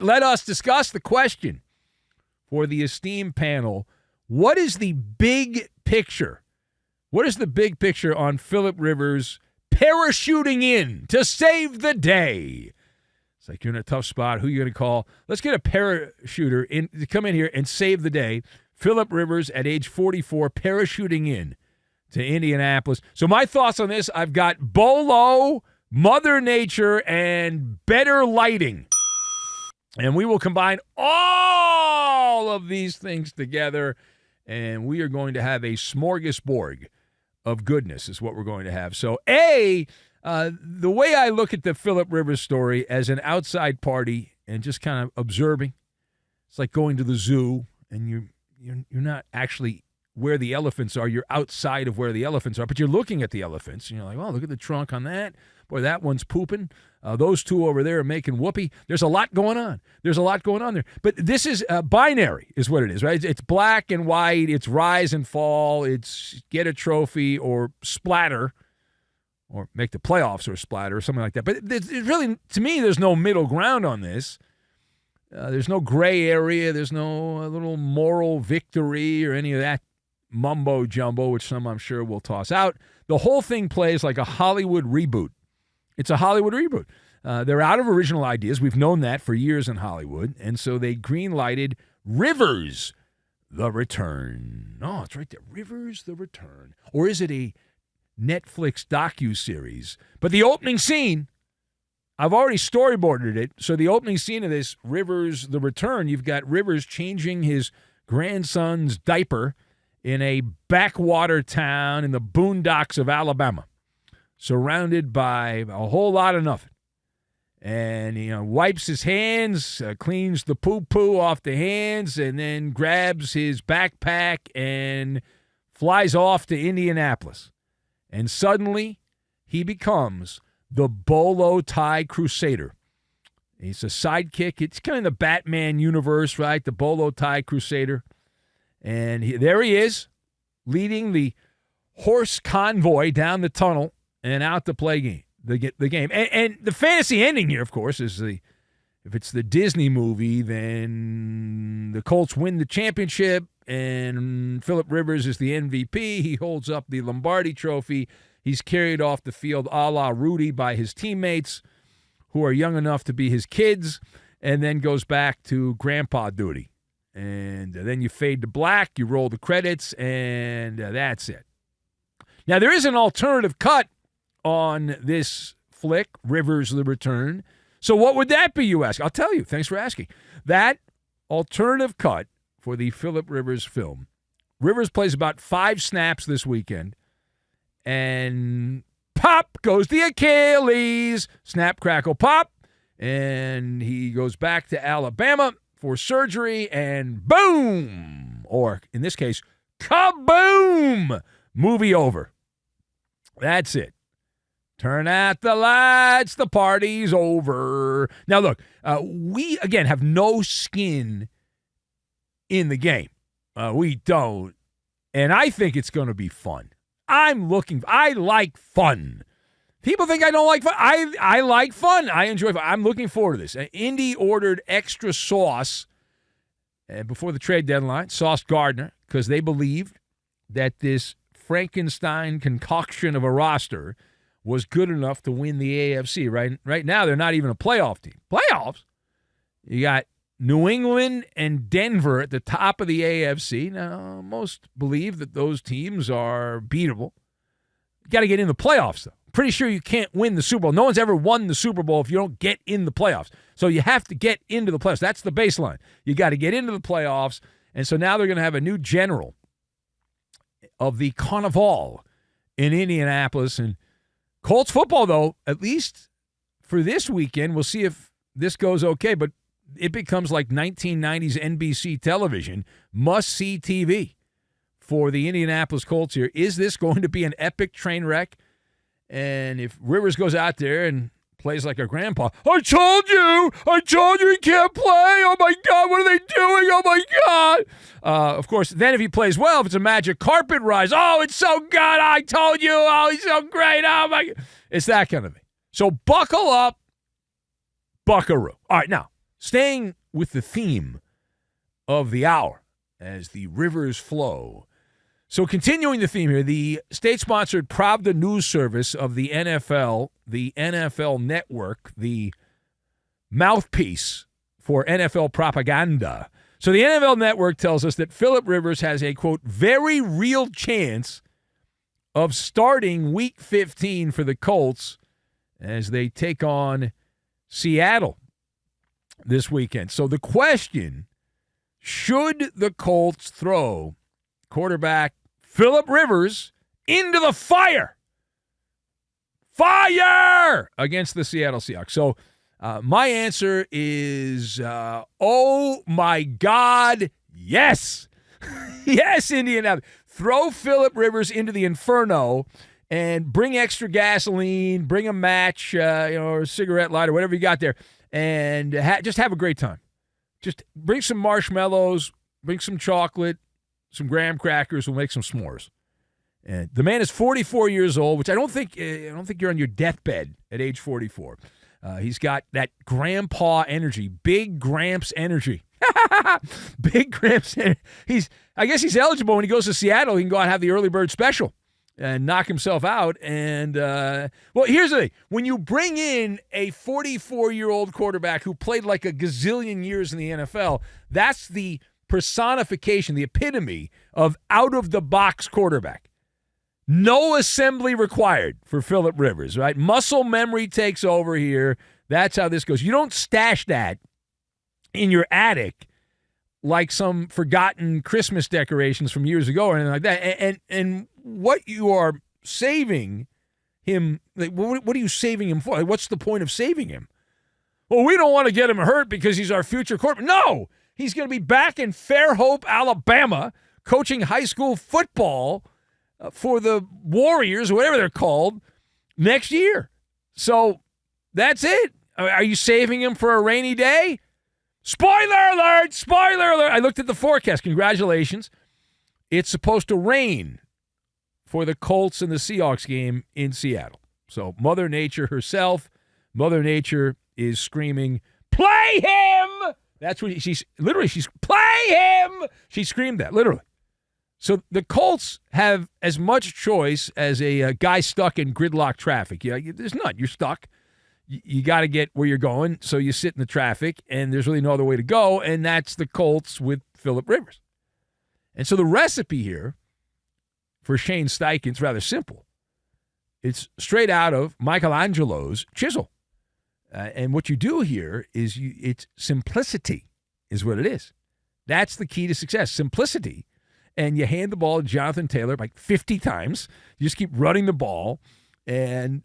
Let us discuss the question for the esteemed panel. What is the big picture? What is the big picture on Phillip Rivers parachuting in to save the day? It's like you're in a tough spot. Who are you going to call? Let's get a parachuter in to come in here and save the day. Phillip Rivers at age 44 parachuting in to Indianapolis. So my thoughts on this, I've got Bolo, Mother Nature, and better lighting. And we will combine all of these things together, and we are going to have a smorgasbord of goodness is what we're going to have. So, the way I look at the Phillip Rivers story as an outside party and just kind of observing, it's like going to the zoo, and you're not actually where the elephants are. You're outside of where the elephants are, but you're looking at the elephants, and you're like, oh, look at the trunk on that. Boy, that one's pooping. Those two over there are making whoopee. There's a lot going on. There's a lot going on there. But this is binary is what it is, right? It's black and white. It's rise and fall. It's get a trophy or splatter or make the playoffs or splatter or something like that. But it's really, to me, there's no middle ground on this. There's no gray area. There's no little moral victory or any of that mumbo jumbo, which some I'm sure will toss out. The whole thing plays like a Hollywood reboot. It's a Hollywood reboot. They're out of original ideas. We've known that for years in Hollywood. And so they green-lighted Rivers, The Return. Oh, it's right there. Rivers, The Return. Or is it a Netflix docuseries? But the opening scene, I've already storyboarded it. So the opening scene of this, Rivers, The Return, you've got Rivers changing his grandson's diaper in a backwater town in the boondocks of Alabama, surrounded by a whole lot of nothing. And, wipes his hands, cleans the poo-poo off the hands, and then grabs his backpack and flies off to Indianapolis. And suddenly, he becomes the Bolo Tie Crusader. He's a sidekick. It's kind of the Batman universe, right? The Bolo Tie Crusader. And there he is, leading the horse convoy down the tunnel and out to play the game. And the fantasy ending here, of course, is if it's the Disney movie, then the Colts win the championship, and Phillip Rivers is the MVP. He holds up the Lombardi Trophy. He's carried off the field a la Rudy by his teammates, who are young enough to be his kids, and then goes back to grandpa duty. And then you fade to black, you roll the credits, and that's it. Now, there is an alternative cut on this flick, Rivers, The Return. So what would that be, you ask? I'll tell you. Thanks for asking. That alternative cut for the Phillip Rivers film, Rivers plays about 5 snaps this weekend, and pop goes the Achilles. Snap, crackle, pop. And he goes back to Alabama for surgery, and boom, or in this case, kaboom, movie over. That's it. Turn out the lights, the party's over. Now, look, we, again, have no skin in the game. We don't, and I think it's going to be fun. I like fun. People think I don't like fun. I like fun. I enjoy fun. I'm looking forward to this. Indy ordered extra sauce before the trade deadline, Sauce Gardner, because they believed that this Frankenstein concoction of a roster was good enough to win the AFC. Right now, they're not even a playoff team. Playoffs? You got New England and Denver at the top of the AFC. Now, most believe that those teams are beatable. You got to get in the playoffs, though. Pretty sure you can't win the Super Bowl. No one's ever won the Super Bowl if you don't get in the playoffs. So you have to get into the playoffs. That's the baseline. You got to get into the playoffs. And so now they're going to have a new general of the Carnival in Indianapolis. And Colts football, though, at least for this weekend, we'll see if this goes okay. But it becomes like 1990s NBC television, must-see TV for the Indianapolis Colts here. Is this going to be an epic train wreck? And if Rivers goes out there and plays like a grandpa, I told you he can't play. Oh, my God, what are they doing? Oh, my God. Of course, then if he plays well, if it's a magic carpet rise, oh, it's so good. I told you. Oh, he's so great. Oh, my God. It's that kind of thing. So buckle up, buckaroo. All right, now, staying with the theme of the hour as the rivers flow. So continuing the theme here, the state-sponsored Pravda news service of the NFL, the NFL Network, the mouthpiece for NFL propaganda. So the NFL Network tells us that Phillip Rivers has a, quote, very real chance of starting Week 15 for the Colts as they take on Seattle this weekend. So the question, should the Colts throw quarterback Phillip Rivers into the fire against the Seattle Seahawks? So my answer is, oh, my God, yes. Yes, Indianapolis. Throw Phillip Rivers into the inferno and bring extra gasoline, bring a match, or a cigarette lighter, whatever you got there, and just have a great time. Just bring some marshmallows, bring some chocolate, some graham crackers. We'll make some s'mores. And the man is 44 years old, which I don't think you're on your deathbed at age 44. He's got that grandpa energy, big Gramps energy. Big Gramps energy. I guess he's eligible when he goes to Seattle. He can go out and have the early bird special and knock himself out. And, well, here's the thing. When you bring in a 44-year-old quarterback who played like a gazillion years in the NFL, that's the personification, the epitome of out-of-the-box quarterback. No assembly required for Phillip Rivers, right? Muscle memory takes over here. That's how this goes. You don't stash that in your attic like some forgotten Christmas decorations from years ago or anything like that. And what you are saving him, like, what are you saving him for? Like, what's the point of saving him? Well, we don't want to get him hurt because he's our future quarterback. No, he's going to be back in Fairhope, Alabama, coaching high school football for the Warriors, or whatever they're called, next year. So that's it. Are you saving him for a rainy day? Spoiler alert! Spoiler alert! I looked at the forecast. Congratulations. It's supposed to rain for the Colts and the Seahawks game in Seattle. So Mother Nature herself, Mother Nature is screaming, play him! That's what she's play him! She screamed that, literally. So the Colts have as much choice as a guy stuck in gridlock traffic. There's none. You're stuck. You got to get where you're going, so you sit in the traffic, and there's really no other way to go, and that's the Colts with Phillip Rivers. And so the recipe here for Shane Steichen's rather simple. It's straight out of Michelangelo's chisel. And what you do here is it's simplicity is what it is. That's the key to success, simplicity. And you hand the ball to Jonathan Taylor like 50 times. You just keep running the ball, and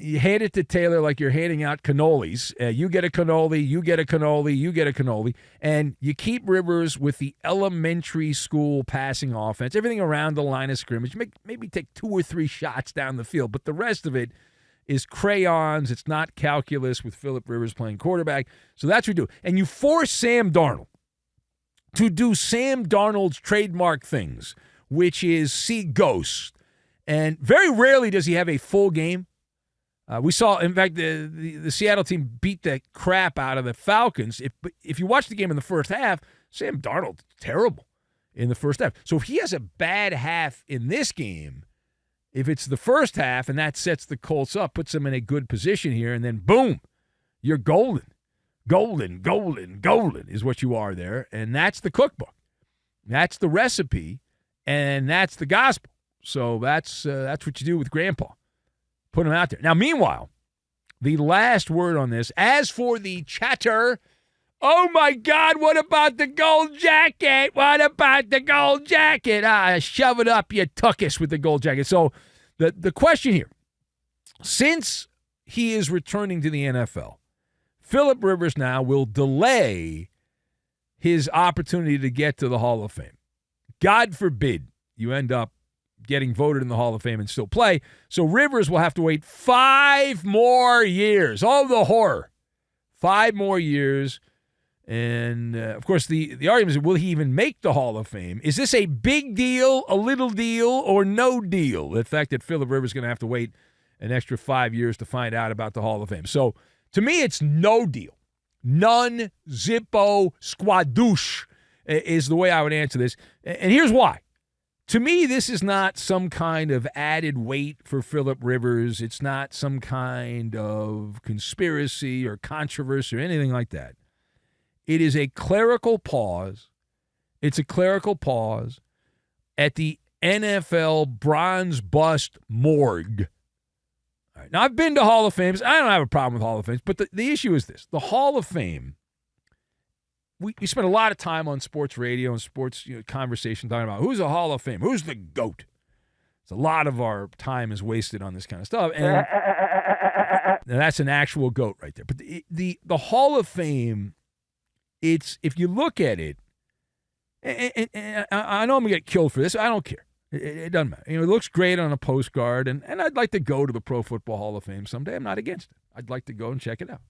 you hand it to Taylor like you're handing out cannolis. You get a cannoli, you get a cannoli, you get a cannoli. And you keep Rivers with the elementary school passing offense, everything around the line of scrimmage. Maybe take 2 or 3 shots down the field, but the rest of it is crayons. It's not calculus with Phillip Rivers playing quarterback. So that's what you do. And you force Sam Darnold to do Sam Darnold's trademark things, which is see ghosts. And very rarely does he have a full game. We saw, in fact, the Seattle team beat the crap out of the Falcons. If you watch the game in the first half, Sam Darnold's terrible in the first half. So if he has a bad half in this game, if it's the first half and that sets the Colts up, puts them in a good position here, and then boom, you're golden. Golden, golden, golden is what you are there. And that's the cookbook. That's the recipe, and that's the gospel. So that's what you do with Grandpa. Put him out there. Now, meanwhile, the last word on this, as for the chatter, oh, my God, what about the gold jacket? What about the gold jacket? Shove it up, you tuckus, with the gold jacket. So the question here, since he is returning to the NFL, Phillip Rivers now will delay his opportunity to get to the Hall of Fame. God forbid you end up getting voted in the Hall of Fame and still play. So Rivers will have to wait 5 more years. Oh, the horror. 5 more years. And, of course, the argument is, will he even make the Hall of Fame? Is this a big deal, a little deal, or no deal? The fact that Phillip Rivers is going to have to wait an extra 5 years to find out about the Hall of Fame. So, to me, it's no deal. None, zippo, squadouche is the way I would answer this. And here's why. To me, this is not some kind of added weight for Phillip Rivers. It's not some kind of conspiracy or controversy or anything like that. It is a clerical pause. It's a clerical pause at the NFL bronze bust morgue. All right. Now, I've been to Hall of Fames. I don't have a problem with Hall of Fames, but the issue is this. The Hall of Fame, we spend a lot of time on sports radio and sports conversation talking about who's a Hall of Fame, who's the GOAT. So a lot of our time is wasted on this kind of stuff, and that's an actual GOAT right there. But the Hall of Fame, it's, if you look at it, and I know I'm going to get killed for this. I don't care. It doesn't matter. It looks great on a postcard, and I'd like to go to the Pro Football Hall of Fame someday. I'm not against it. I'd like to go and check it out.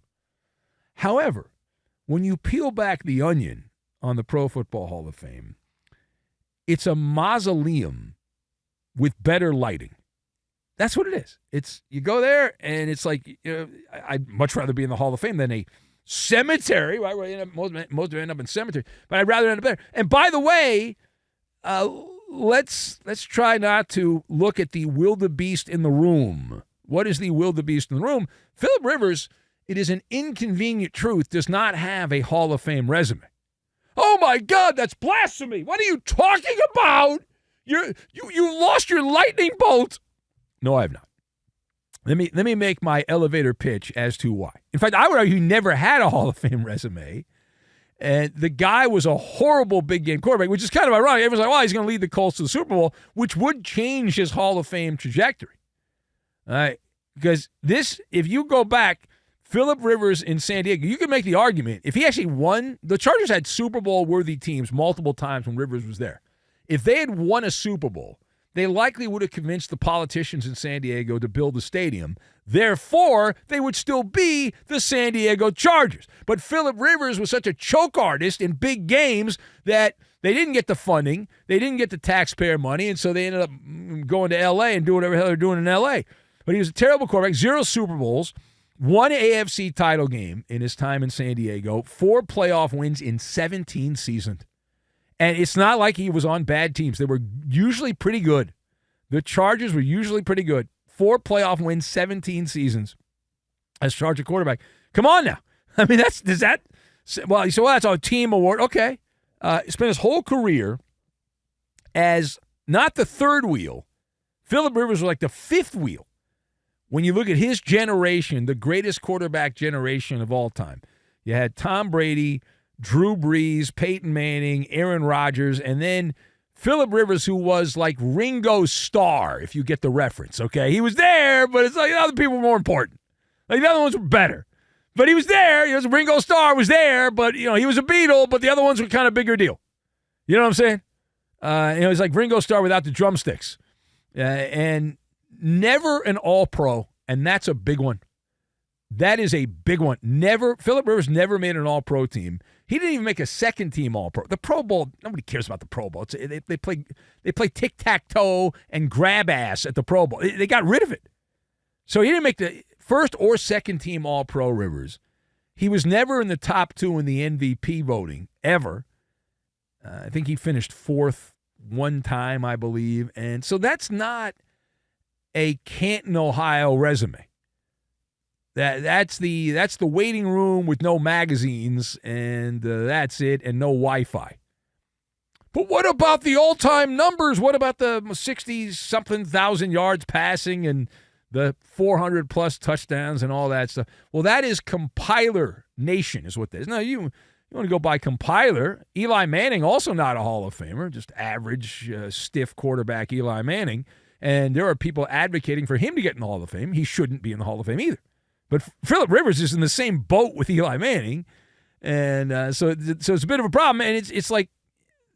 However, when you peel back the onion on the Pro Football Hall of Fame, it's a mausoleum with better lighting. That's what it is. It's, you go there, and it's like, I'd much rather be in the Hall of Fame than a cemetery. Right? Most of them end up in cemetery, but I'd rather end up there. And by the way, let's try not to look at the wildebeest in the room. What is the wildebeest in the room? Phillip Rivers, it is an inconvenient truth, does not have a Hall of Fame resume. Oh my God, that's blasphemy! What are you talking about? You lost your lightning bolt. No, I have not. Let me make my elevator pitch as to why. In fact, I would argue he never had a Hall of Fame resume. And the guy was a horrible big game quarterback, which is kind of ironic. Everyone's like, well, he's going to lead the Colts to the Super Bowl, which would change his Hall of Fame trajectory. All right? Because this, if you go back, Phillip Rivers in San Diego, you can make the argument, if he actually won, the Chargers had Super Bowl-worthy teams multiple times when Rivers was there. If they had won a Super Bowl, they likely would have convinced the politicians in San Diego to build a stadium. Therefore, they would still be the San Diego Chargers. But Phillip Rivers was such a choke artist in big games that they didn't get the funding, they didn't get the taxpayer money, and so they ended up going to L.A. and doing whatever the hell they're doing in L.A. But he was a terrible quarterback, 0 Super Bowls, 1 AFC title game in his time in San Diego, 4 playoff wins in 17 seasons. And it's not like he was on bad teams. They were usually pretty good. The Chargers were usually pretty good. 4 playoff wins, 17 seasons as Charger quarterback. Come on now. I mean, that's a team award. Okay. He spent his whole career as not the third wheel. Phillip Rivers was like the fifth wheel. When you look at his generation, the greatest quarterback generation of all time, you had Tom Brady, Drew Brees, Peyton Manning, Aaron Rodgers, and then Phillip Rivers, who was like Ringo Starr, if you get the reference, okay? He was there, but it's like the other people were more important. Like the other ones were better. But he was there. He was Ringo Starr was there, but he was a Beatle, but the other ones were kind of bigger deal. You know what I'm saying? It was like Ringo Starr without the drumsticks. And never an All-Pro, and that's a big one. That is a big one. Phillip Rivers never made an All-Pro team. He didn't even make a second-team All-Pro. The Pro Bowl, nobody cares about the Pro Bowl. They play tic-tac-toe and grab-ass at the Pro Bowl. They got rid of it. So he didn't make the first or second-team All-Pro, Rivers. He was never in the top 2 in the MVP voting, ever. I think he finished 4th one time, I believe. And so that's not a Canton, Ohio resume. That's the waiting room with no magazines, and that's it, and no Wi-Fi. But what about the all-time numbers? What about the 60-something thousand yards passing and the 400-plus touchdowns and all that stuff? Well, that is compiler nation is what that is. Now, you want to go by compiler. Eli Manning, also not a Hall of Famer, just average, stiff quarterback Eli Manning. And there are people advocating for him to get in the Hall of Fame. He shouldn't be in the Hall of Fame either. But Phillip Rivers is in the same boat with Eli Manning, and so it's a bit of a problem. And it's like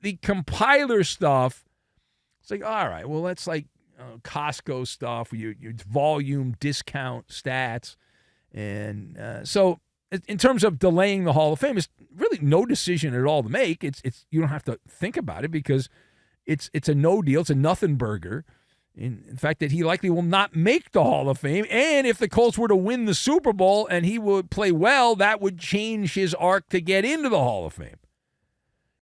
the compiler stuff. It's like, all right, well, that's like Costco stuff, your volume discount stats, and so in terms of delaying the Hall of Fame, it's really no decision at all to make. It's you don't have to think about it because it's a no deal. It's a nothing burger. in fact, that he likely will not make the Hall of Fame. And if the Colts were to win the Super Bowl and he would play well, that would change his arc to get into the Hall of Fame.